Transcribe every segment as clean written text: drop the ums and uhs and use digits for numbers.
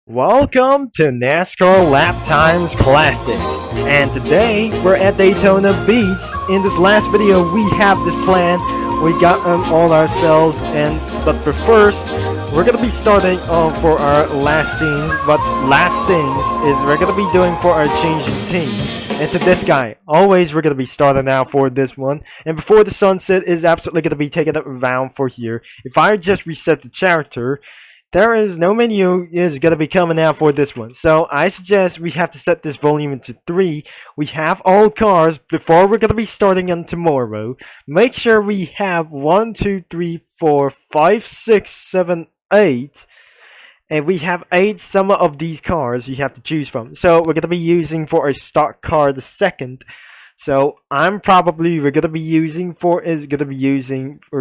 Welcome to NASCAR Lap Times Classic, and today we're at Daytona Beach. In this last video we have this plan, we got all ourselves, but first we're gonna be starting for our last scenes. But last things is we're gonna be doing for our changing team. And to this guy, always we're gonna be starting out for this one. And before the sunset is absolutely gonna be taking around for here. If I just reset the character, there is no menu is going to be coming out for this one. So I suggest we have to set this volume into 3. We have all cars before we're going to be starting on tomorrow. Make sure we have 1, 2, 3, 4, 5, 6, 7, 8. And we have 8 some of these cars you have to choose from. So we're going to be using for a stock car the second. So we're going to be using for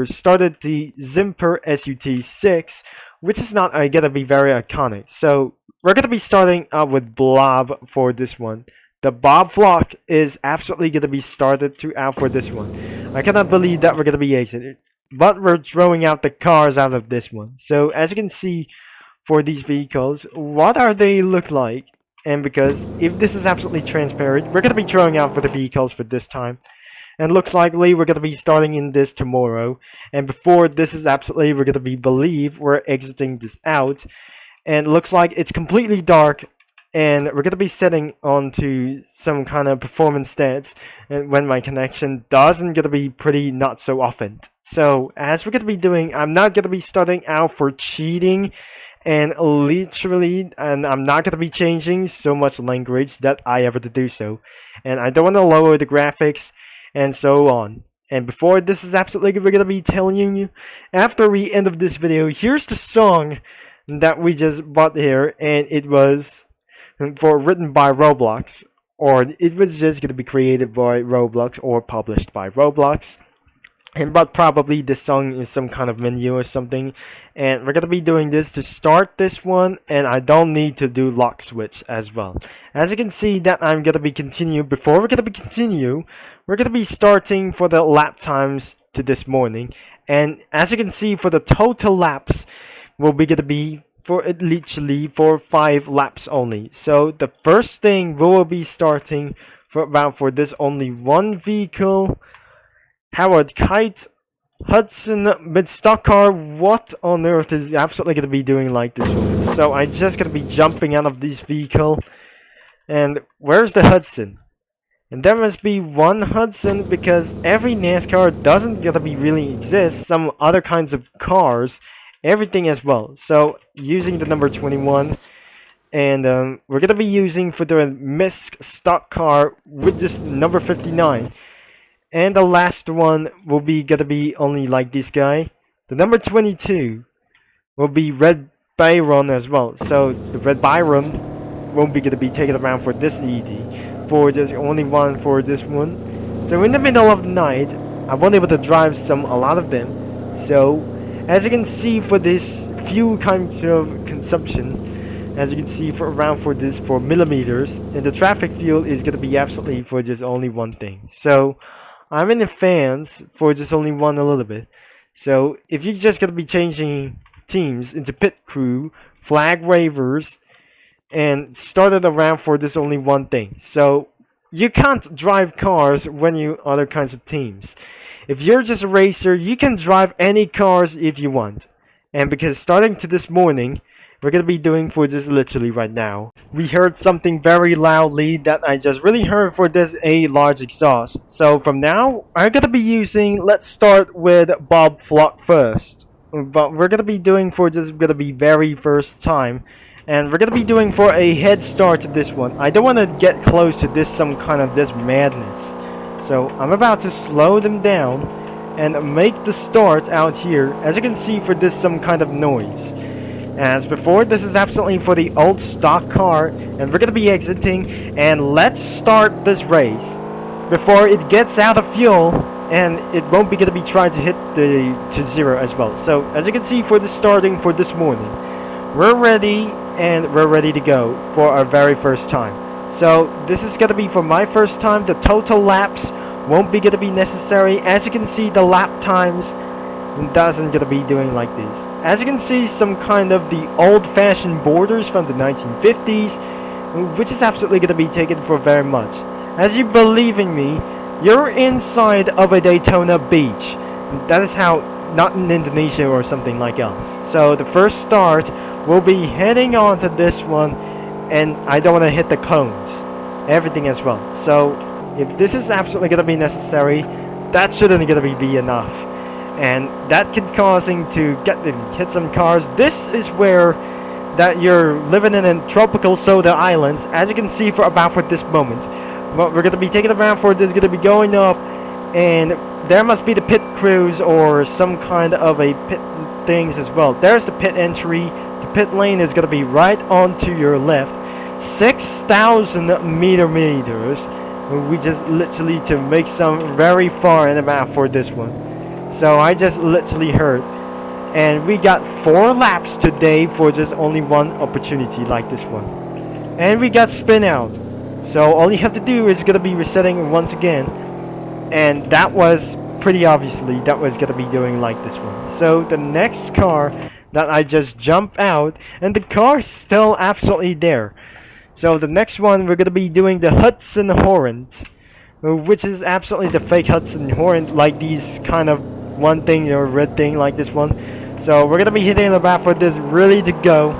started the Zimper SUT6, which is not going to be very iconic. So we're going to be starting out with Blob for this one. The Bob Flock is absolutely going to be started out for this one. I cannot believe that we're going to be exited, but we're throwing out the cars out of this one. So as you can see for these vehicles, what are they look like? And because if this is absolutely transparent, we're going to be throwing out for the vehicles for this time. And looks likely we're going to be starting in this tomorrow. And before this is absolutely, we're going to believe we're exiting this out. And looks like it's completely dark. And we're going to be setting onto some kind of performance stats. And when my connection doesn't going to be pretty not so often. So as we're going to be doing, I'm not going to be starting out for cheating. And literally, and I'm not going to be changing so much language that I ever to do so. And I don't want to lower the graphics. And so on. And before this is absolutely we're going to be telling you, after we end of this video, here's the song that we just bought here, and it was written by Roblox, or it was just going to be created by Roblox or published by Roblox. But probably this song is some kind of menu or something. And we're going to be doing this to start this one. And I don't need to do lock switch as well. As you can see that I'm going to be continue. Before we're going to be continue, we're going to be starting for the lap times to this morning. And as you can see for the total laps, will be going to be for literally for 5 laps only. So the first thing we will be starting for this only one vehicle. Howard Kite, Hudson, mid-stock car. What on earth is absolutely going to be doing like this one? So I'm just going to be jumping out of this vehicle. And where's the Hudson? And there must be one Hudson because every NASCAR doesn't going to be really exist. Some other kinds of cars, everything as well. So using the number 21. And we're going to be using for the MISC stock car with this number 59. And the last one will be gonna be only like this guy. The number 22 will be Red Byron as well. So the Red Byron won't be gonna be taken around for this ED. For just only one for this one. So in the middle of the night, I won't able to drive a lot of them. So as you can see for this fuel kinds of consumption, as you can see for around for this 4 millimeters, and the traffic fuel is gonna be absolutely for just only one thing. So I'm in the fans for just only one a little bit. So if you're just going to be changing teams into pit crew, flag wavers, and started around for this only one thing. So you can't drive cars when you other kinds of teams. If you're just a racer, you can drive any cars if you want. And because starting to this morning, we're going to be doing for this literally right now. We heard something very loudly that I just really heard for this a large exhaust. So from now, I'm going to be using, let's start with Bob Flock first. But we're going to be doing for this, going to be very first time. And we're going to be doing for a head start to this one. I don't want to get close to this, some kind of this madness. So I'm about to slow them down and make the start out here. As you can see for this, some kind of noise. As before, this is absolutely for the old stock car, and we're going to be exiting, and let's start this race before it gets out of fuel, and it won't be going to be trying to hit to 0 as well. So as you can see for the starting for this morning, we're ready, and we're ready to go for our very first time. So this is going to be for my first time. The total laps won't be going to be necessary. As you can see, the lap times doesn't gonna be doing like this. As you can see, some kind of the old-fashioned borders from the 1950s, which is absolutely gonna be taken for very much. As you believe in me, you're inside of a Daytona Beach. That is how, not in Indonesia or something like else. So the first start, we'll be heading on to this one, and I don't want to hit the cones, everything as well. So if this is absolutely going to be necessary, that shouldn't going to be enough, and that could causing to hit some cars. This is where that you're living in tropical soda islands, as you can see for this moment. What we're going to be taking around for this is going to be going up, and there must be the pit crews or some kind of a pit things as well. There's the pit entry. The pit lane is going to be right onto your left. 6,000 meters. We just literally to make some very far in the map for this one. So I just literally heard. And we got 4 laps today for just only one opportunity like this one. And we got spin out. So all you have to do is going to be resetting once again. And that was pretty obviously that was going to be doing like this one. So the next car that I just jump out, and the car's still absolutely there. So the next one we're going to be doing the Hudson Hornet, which is absolutely the fake Hudson Hornet, like these kind of one thing or red thing like this one. So we're going to be hitting about for this ready to go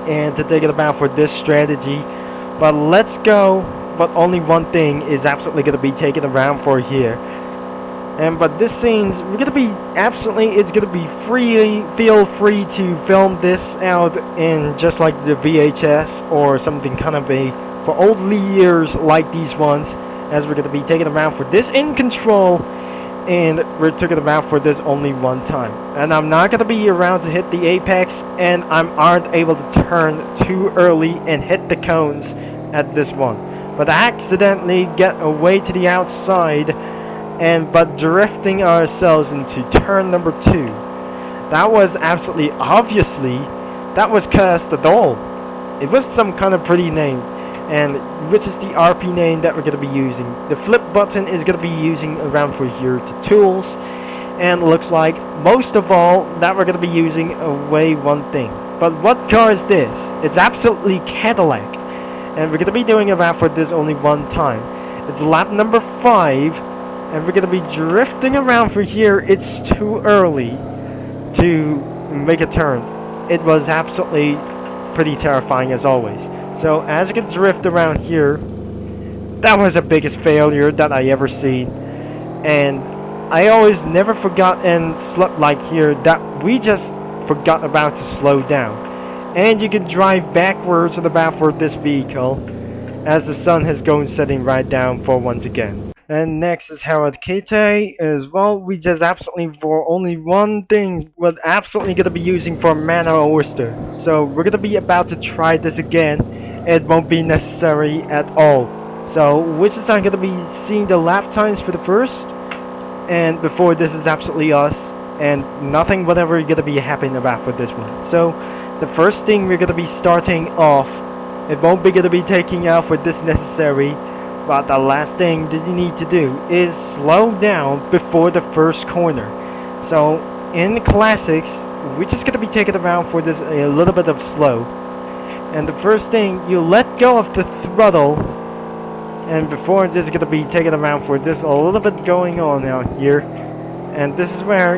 and to take it about for this strategy. But let's go. But only one thing is absolutely going to be taken around for here. But this scene's we're going to be absolutely, it's going to be feel free to film this out in just like the VHS or something kind of for old years like these ones, as we're going to be taking around for this in control, and we're taking around for this only one time. And I'm not going to be around to hit the apex, and I aren't able to turn too early and hit the cones at this one. But I accidentally get away to the outside, but drifting ourselves into turn number 2. That was absolutely obviously, that was cursed at all. It was some kind of pretty name, and which is the RP name that we're going to be using. The flip button is going to be using around for here to tools, and looks like most of all that we're going to be using away one thing. But what car is this? It's absolutely Cadillac, and we're going to be doing around for this only one time. It's lap number 5. And we're going to be drifting around for here. It's too early to make a turn. It was absolutely pretty terrifying as always. So as you can drift around here, that was the biggest failure that I ever seen. And I always never forgot and slept like here that we just forgot about to slow down. And you can drive backwards and about for this vehicle as the sun has gone setting right down for once again. And next is Howard Kite as well. We just absolutely for only one thing we're absolutely going to be using for mana oyster. So we're going to be about to try this again. It won't be necessary at all. So which is I'm going to be seeing the lap times for the first. And before this is absolutely us. And nothing whatever going to be happening about for this one. So the first thing we're going to be starting off. It won't be going to be taking out for this necessary. But the last thing that you need to do is slow down before the first corner. So in the classics, we're just going to be taking around for this a little bit of slow. And the first thing, you let go of the throttle. And before this is going to be taken around for this a little bit going on out here. And this is where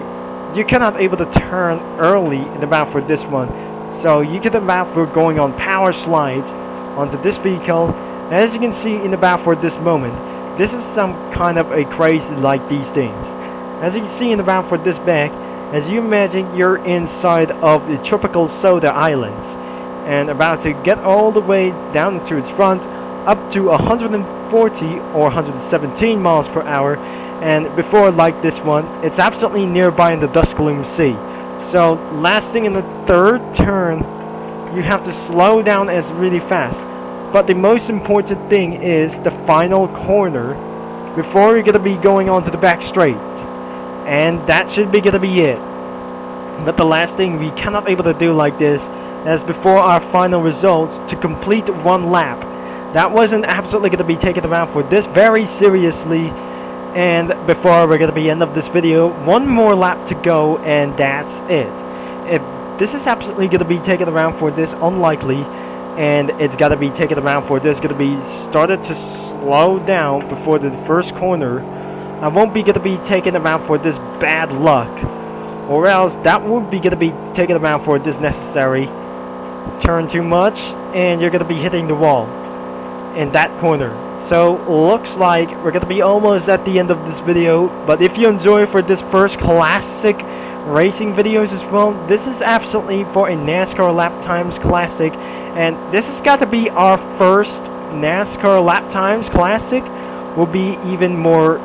you cannot able to turn early in about for this one. So you get about for going on power slides onto this vehicle. As you can see in the back for this moment, this is some kind of a crazy like these things. As you can see in the back for this back, as you imagine you're inside of the tropical soda islands and about to get all the way down to its front up to 140 or 117 miles per hour, and before like this one, it's absolutely nearby in the Duskaloon Sea. So last thing in the third turn, you have to slow down as really fast. But the most important thing is the final corner before you're going to be going on to the back straight. And that should be going to be it. But the last thing we cannot able to do like this as before our final results to complete one lap. That wasn't absolutely going to be taken around for this very seriously. And before we're gonna be end of this video, one more lap to go, and that's it. If this is absolutely gonna be taken around for this, unlikely, and it's gotta be taken around for this, gonna be started to slow down before the first corner, I won't be gonna be taken around for this bad luck, or else that would be gonna be taken around for this necessary turn too much, and you're gonna be hitting the wall in that corner. So looks like we're gonna be almost at the end of this video, but if you enjoy for this first classic racing videos as well, this is absolutely for a NASCAR Lap Times Classic, and this has got to be our first NASCAR Lap Times Classic. Will be even more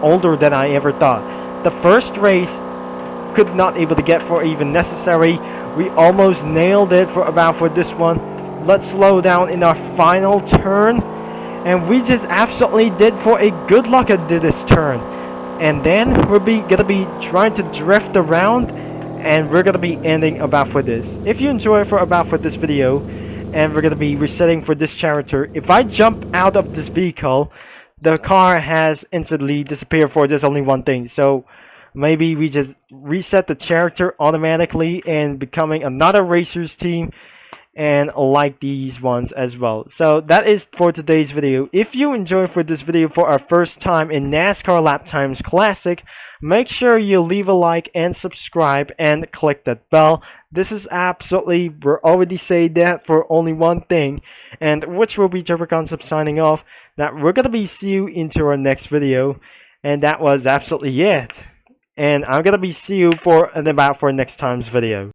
older than I ever thought. The first race could not able to get for even necessary. We almost nailed it for this one. Let's slow down in our final turn, and we just absolutely did for a good luck at this turn. And then we're gonna be trying to drift around, and we're gonna be ending about for this. If you enjoy for about for this video, and we're gonna be resetting for this character, if I jump out of this vehicle, the car has instantly disappeared for there's only one thing. So maybe we just reset the character automatically and becoming another racers team, and like these ones as well. So that is for today's video. If you enjoyed for this video for our first time in NASCAR Lap Times Classic, make sure you leave a like and subscribe and click that bell. This is absolutely, we're already saying that for only one thing, and which will be Jeffrey Concept signing off, that we're gonna be see you into our next video, and that was absolutely it. And I'm gonna be see you for about for next time's video.